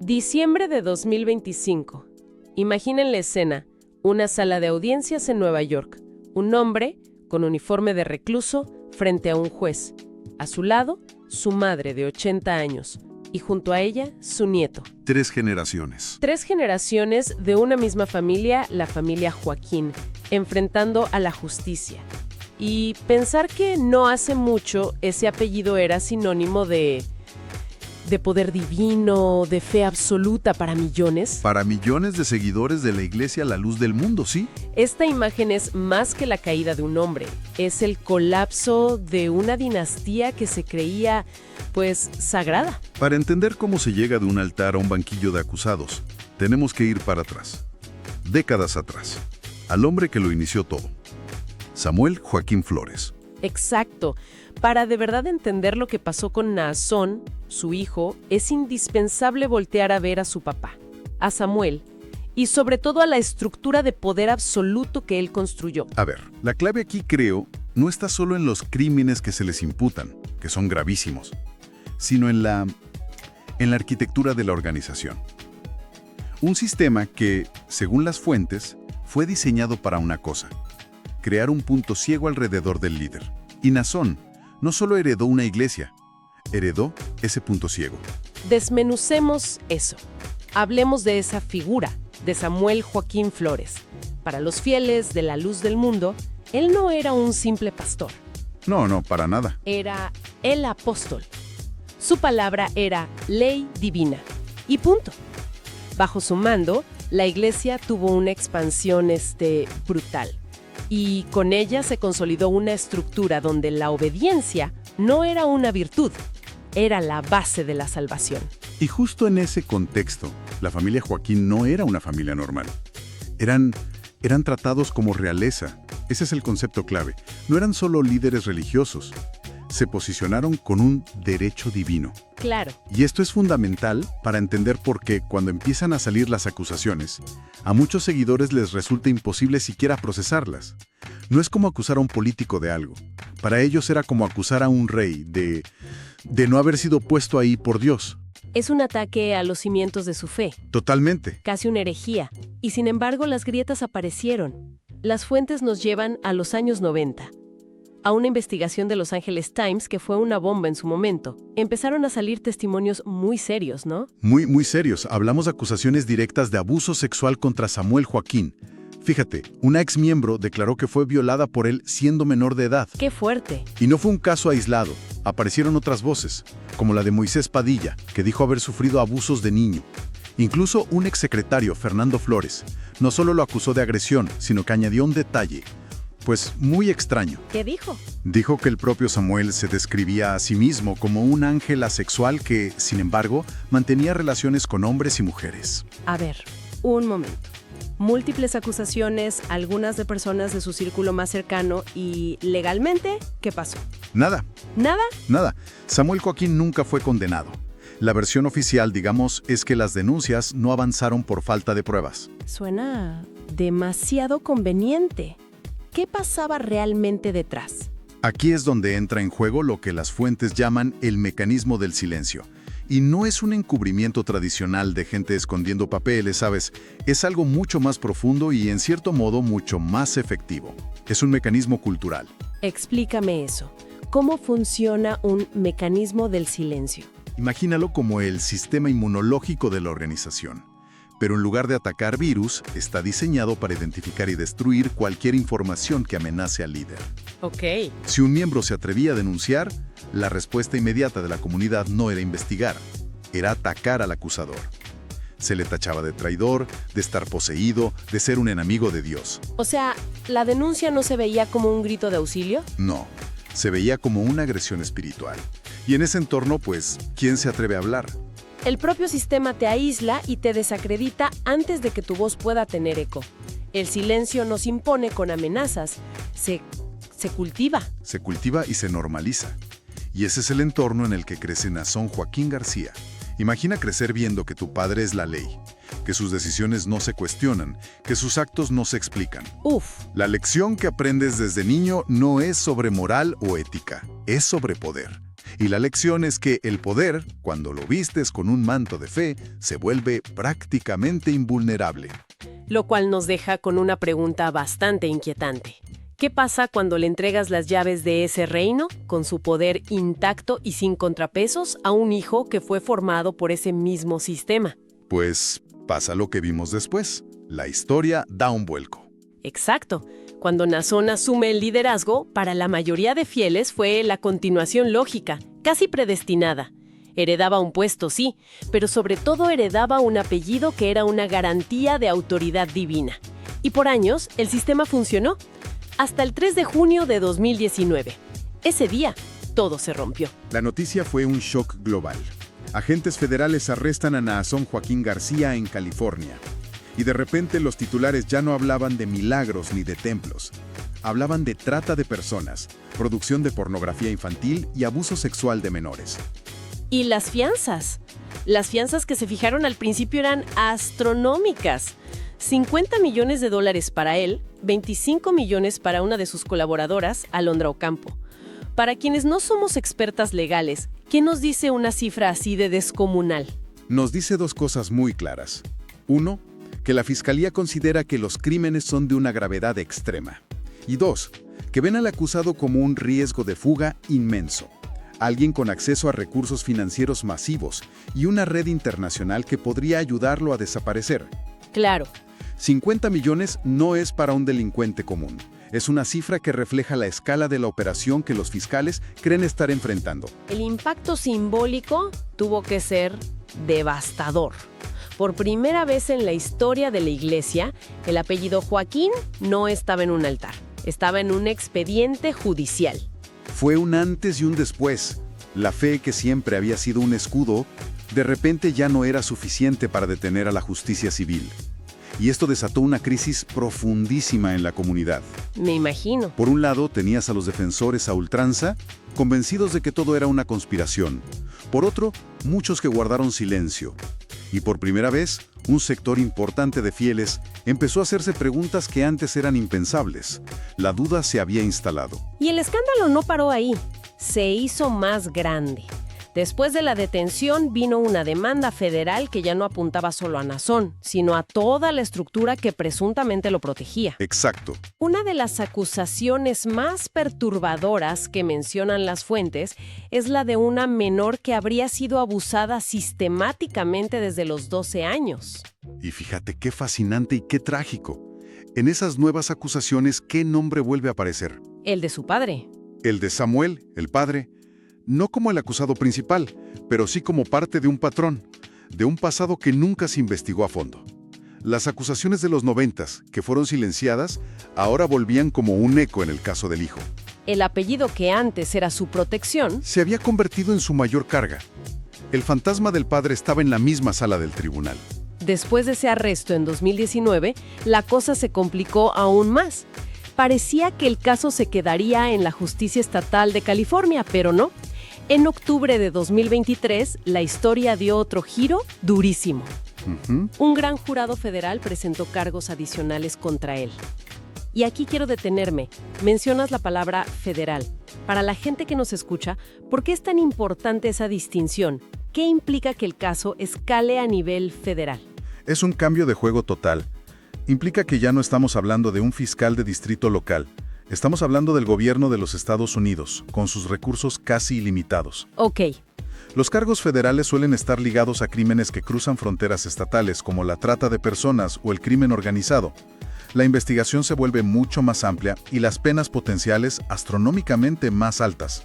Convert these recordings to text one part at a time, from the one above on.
Diciembre de 2025. Imaginen la escena, una sala de audiencias en Nueva York. Un hombre, con uniforme de recluso, frente a un juez. A su lado, su madre de 80 años. Y junto a ella, su nieto. 3 generaciones. 3 generaciones de una misma familia, la familia Joaquín, enfrentando a la justicia. Y pensar que no hace mucho ese apellido era sinónimo de poder divino, de fe absoluta para millones. Para millones de seguidores de la Iglesia La Luz del Mundo, ¿sí? Esta imagen es más que la caída de un hombre. Es el colapso de una dinastía que se creía, pues, sagrada. Para entender cómo se llega de un altar a un banquillo de acusados, tenemos que ir para atrás. Décadas atrás. Al hombre que lo inició todo. Samuel Joaquín Flores. Exacto. Para de verdad entender lo que pasó con Naasón, su hijo, es indispensable voltear a ver a su papá, a Samuel, y sobre todo a la estructura de poder absoluto que él construyó. A ver, la clave aquí, creo, no está solo en los crímenes que se les imputan, que son gravísimos, sino en la arquitectura de la organización. Un sistema que, según las fuentes, fue diseñado para una cosa: crear un punto ciego alrededor del líder. Y Naasón no solo heredó una iglesia, heredó ese punto ciego. Desmenucemos eso. Hablemos de esa figura, de Samuel Joaquín Flores. Para los fieles de la Luz del Mundo, él no era un simple pastor. No, para nada. Era el apóstol. Su palabra era ley divina. Y punto. Bajo su mando, la iglesia tuvo una expansión brutal. Y con ella se consolidó una estructura donde la obediencia no era una virtud, era la base de la salvación. Y justo en ese contexto, la familia Joaquín no era una familia normal. Eran tratados como realeza. Ese es el concepto clave. No eran solo líderes religiosos. Se posicionaron con un derecho divino. Claro. Y esto es fundamental para entender por qué, cuando empiezan a salir las acusaciones, a muchos seguidores les resulta imposible siquiera procesarlas. No es como acusar a un político de algo. Para ellos era como acusar a un rey de no haber sido puesto ahí por Dios. Es un ataque a los cimientos de su fe. Totalmente. Casi una herejía. Y sin embargo, las grietas aparecieron. Las fuentes nos llevan a los años 90. A una investigación de Los Angeles Times que fue una bomba en su momento. Empezaron a salir testimonios muy serios, ¿no? Muy serios. Hablamos de acusaciones directas de abuso sexual contra Samuel Joaquín. Fíjate, una exmiembro declaró que fue violada por él siendo menor de edad. ¡Qué fuerte! Y no fue un caso aislado. Aparecieron otras voces, como la de Moisés Padilla, que dijo haber sufrido abusos de niño. Incluso un exsecretario, Fernando Flores, no solo lo acusó de agresión, sino que añadió un detalle, pues muy extraño. ¿Qué dijo? Dijo que el propio Samuel se describía a sí mismo como un ángel asexual que, sin embargo, mantenía relaciones con hombres y mujeres. A ver, un momento. Múltiples acusaciones, algunas de personas de su círculo más cercano y, legalmente, ¿qué pasó? Nada. ¿Nada? Nada. Samuel Joaquín nunca fue condenado. La versión oficial, digamos, es que las denuncias no avanzaron por falta de pruebas. Suena demasiado conveniente. ¿Qué pasaba realmente detrás? Aquí es donde entra en juego lo que las fuentes llaman el mecanismo del silencio. Y no es un encubrimiento tradicional de gente escondiendo papeles, ¿sabes? Es algo mucho más profundo y, en cierto modo, mucho más efectivo. Es un mecanismo cultural. Explícame eso. ¿Cómo funciona un mecanismo del silencio? Imagínalo como el sistema inmunológico de la organización. Pero en lugar de atacar virus, está diseñado para identificar y destruir cualquier información que amenace al líder. Ok. Si un miembro se atrevía a denunciar, la respuesta inmediata de la comunidad no era investigar, era atacar al acusador. Se le tachaba de traidor, de estar poseído, de ser un enemigo de Dios. O sea, ¿la denuncia no se veía como un grito de auxilio? No, se veía como una agresión espiritual. Y en ese entorno, pues, ¿quién se atreve a hablar? El propio sistema te aísla y te desacredita antes de que tu voz pueda tener eco. El silencio nos impone con amenazas. Se cultiva. Se cultiva y se normaliza. Y ese es el entorno en el que crece Naasón Joaquín García. Imagina crecer viendo que tu padre es la ley, que sus decisiones no se cuestionan, que sus actos no se explican. Uf. La lección que aprendes desde niño no es sobre moral o ética, es sobre poder. Y la lección es que el poder, cuando lo vistes con un manto de fe, se vuelve prácticamente invulnerable. Lo cual nos deja con una pregunta bastante inquietante. ¿Qué pasa cuando le entregas las llaves de ese reino, con su poder intacto y sin contrapesos, a un hijo que fue formado por ese mismo sistema? Pues pasa lo que vimos después. La historia da un vuelco. Exacto. Cuando Nazón asume el liderazgo, para la mayoría de fieles fue la continuación lógica, casi predestinada. Heredaba un puesto, sí, pero sobre todo heredaba un apellido que era una garantía de autoridad divina. Y por años, el sistema funcionó. Hasta el 3 de junio de 2019. Ese día, todo se rompió. La noticia fue un shock global. Agentes federales arrestan a Naasón Joaquín García en California. Y de repente los titulares ya no hablaban de milagros ni de templos. Hablaban de trata de personas, producción de pornografía infantil y abuso sexual de menores. Y las fianzas. Las fianzas que se fijaron al principio eran astronómicas. 50 millones de dólares para él, 25 millones para una de sus colaboradoras, Alondra Ocampo. Para quienes no somos expertas legales, ¿qué nos dice una cifra así de descomunal? Nos dice dos cosas muy claras. Uno, que la Fiscalía considera que los crímenes son de una gravedad extrema. Y dos, que ven al acusado como un riesgo de fuga inmenso. Alguien con acceso a recursos financieros masivos y una red internacional que podría ayudarlo a desaparecer. Claro. 50 millones no es para un delincuente común. Es una cifra que refleja la escala de la operación que los fiscales creen estar enfrentando. El impacto simbólico tuvo que ser devastador. Por primera vez en la historia de la Iglesia, el apellido Joaquín no estaba en un altar, estaba en un expediente judicial. Fue un antes y un después. La fe, que siempre había sido un escudo, de repente ya no era suficiente para detener a la justicia civil. Y esto desató una crisis profundísima en la comunidad. Me imagino. Por un lado, tenías a los defensores a ultranza, convencidos de que todo era una conspiración. Por otro, muchos que guardaron silencio. Y por primera vez, un sector importante de fieles empezó a hacerse preguntas que antes eran impensables. La duda se había instalado. Y el escándalo no paró ahí. Se hizo más grande. Después de la detención vino una demanda federal que ya no apuntaba solo a Nazón, sino a toda la estructura que presuntamente lo protegía. Exacto. Una de las acusaciones más perturbadoras que mencionan las fuentes es la de una menor que habría sido abusada sistemáticamente desde los 12 años. Y fíjate qué fascinante y qué trágico. En esas nuevas acusaciones, ¿qué nombre vuelve a aparecer? El de su padre. El de Samuel, el padre. No como el acusado principal, pero sí como parte de un patrón, de un pasado que nunca se investigó a fondo. Las acusaciones de los 90s, que fueron silenciadas, ahora volvían como un eco en el caso del hijo. El apellido que antes era su protección Se había convertido en su mayor carga. El fantasma del padre estaba en la misma sala del tribunal. Después de ese arresto en 2019, la cosa se complicó aún más. Parecía que el caso se quedaría en la justicia estatal de California, pero no. En octubre de 2023, la historia dio otro giro durísimo. Un gran jurado federal presentó cargos adicionales contra él. Y aquí quiero detenerme. Mencionas la palabra federal. Para la gente que nos escucha, ¿por qué es tan importante esa distinción? ¿Qué implica que el caso escale a nivel federal? Es un cambio de juego total. Implica que ya no estamos hablando de un fiscal de distrito local. Estamos hablando del gobierno de los Estados Unidos, con sus recursos casi ilimitados. Ok. Los cargos federales suelen estar ligados a crímenes que cruzan fronteras estatales, como la trata de personas o el crimen organizado. La investigación se vuelve mucho más amplia y las penas potenciales astronómicamente más altas.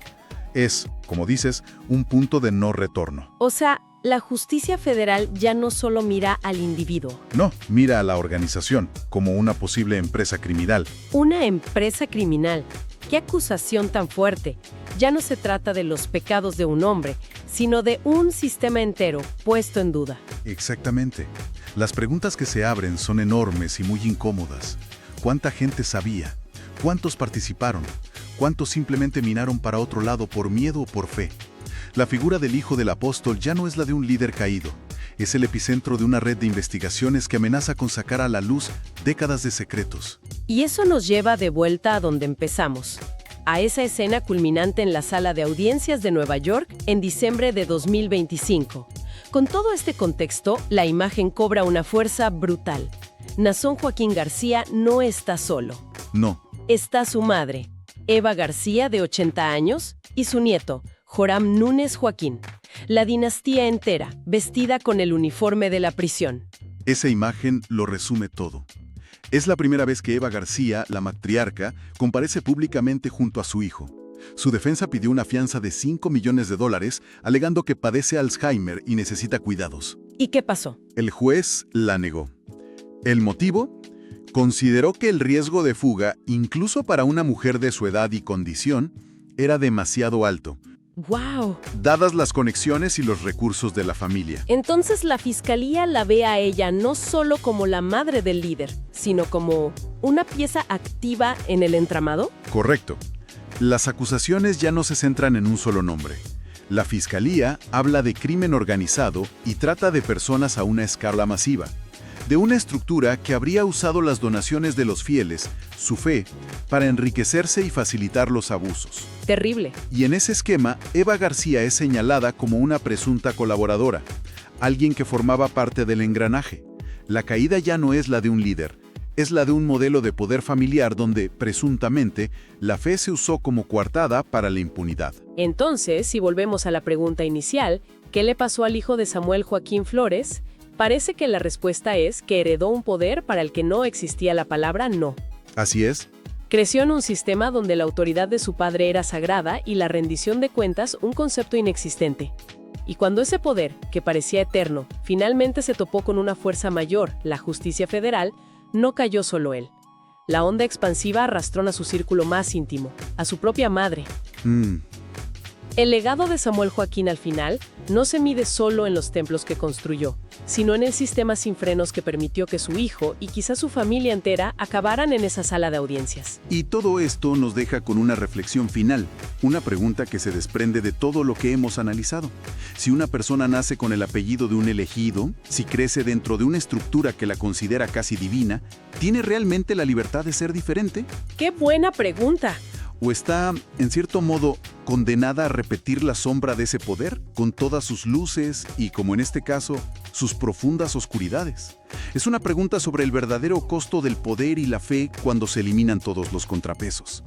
Es, como dices, un punto de no retorno. O sea, la justicia federal ya no solo mira al individuo. No, mira a la organización, como una posible empresa criminal. Una empresa criminal. ¡Qué acusación tan fuerte! Ya no se trata de los pecados de un hombre, sino de un sistema entero puesto en duda. Exactamente. Las preguntas que se abren son enormes y muy incómodas. ¿Cuánta gente sabía? ¿Cuántos participaron? ¿Cuántos simplemente minaron para otro lado por miedo o por fe? La figura del hijo del apóstol ya no es la de un líder caído. Es el epicentro de una red de investigaciones que amenaza con sacar a la luz décadas de secretos. Y eso nos lleva de vuelta a donde empezamos. a esa escena culminante en la sala de audiencias de Nueva York en diciembre de 2025. Con todo este contexto, la imagen cobra una fuerza brutal. Nazón Joaquín García no está solo. No. Está su madre, Eva García, de 80 años, y su nieto, Joram Núñez Joaquín. La dinastía entera, vestida con el uniforme de la prisión. Esa imagen lo resume todo. Es la primera vez que Eva García, la matriarca, comparece públicamente junto a su hijo. Su defensa pidió una fianza de $5 millones, alegando que padece Alzheimer y necesita cuidados. ¿Y qué pasó? El juez la negó. ¿El motivo? Consideró que el riesgo de fuga, incluso para una mujer de su edad y condición, era demasiado alto, ¡Wow! dadas las conexiones y los recursos de la familia. Entonces la fiscalía la ve a ella no solo como la madre del líder, sino como una pieza activa en el entramado. Correcto. Las acusaciones ya no se centran en un solo nombre. La fiscalía habla de crimen organizado y trata de personas a una escala masiva, de una estructura que habría usado las donaciones de los fieles, su fe, para enriquecerse y facilitar los abusos. Terrible. Y en ese esquema, Eva García es señalada como una presunta colaboradora, alguien que formaba parte del engranaje. La caída ya no es la de un líder, es la de un modelo de poder familiar donde, presuntamente, la fe se usó como coartada para la impunidad. Entonces, si volvemos a la pregunta inicial, ¿qué le pasó al hijo de Samuel Joaquín Flores? Parece que la respuesta es que heredó un poder para el que no existía la palabra no. Así es. Creció en un sistema donde la autoridad de su padre era sagrada y la rendición de cuentas un concepto inexistente. Y cuando ese poder, que parecía eterno, finalmente se topó con una fuerza mayor, la justicia federal, no cayó solo él. La onda expansiva arrastró a su círculo más íntimo, a su propia madre. El legado de Samuel Joaquín al final no se mide solo en los templos que construyó, sino en el sistema sin frenos que permitió que su hijo y quizás su familia entera acabaran en esa sala de audiencias. Y todo esto nos deja con una reflexión final, una pregunta que se desprende de todo lo que hemos analizado. Si una persona nace con el apellido de un elegido, si crece dentro de una estructura que la considera casi divina, ¿tiene realmente la libertad de ser diferente? ¡Qué buena pregunta! ¿O está, en cierto modo, condenada a repetir la sombra de ese poder, con todas sus luces y, como en este caso, sus profundas oscuridades? Es una pregunta sobre el verdadero costo del poder y la fe cuando se eliminan todos los contrapesos.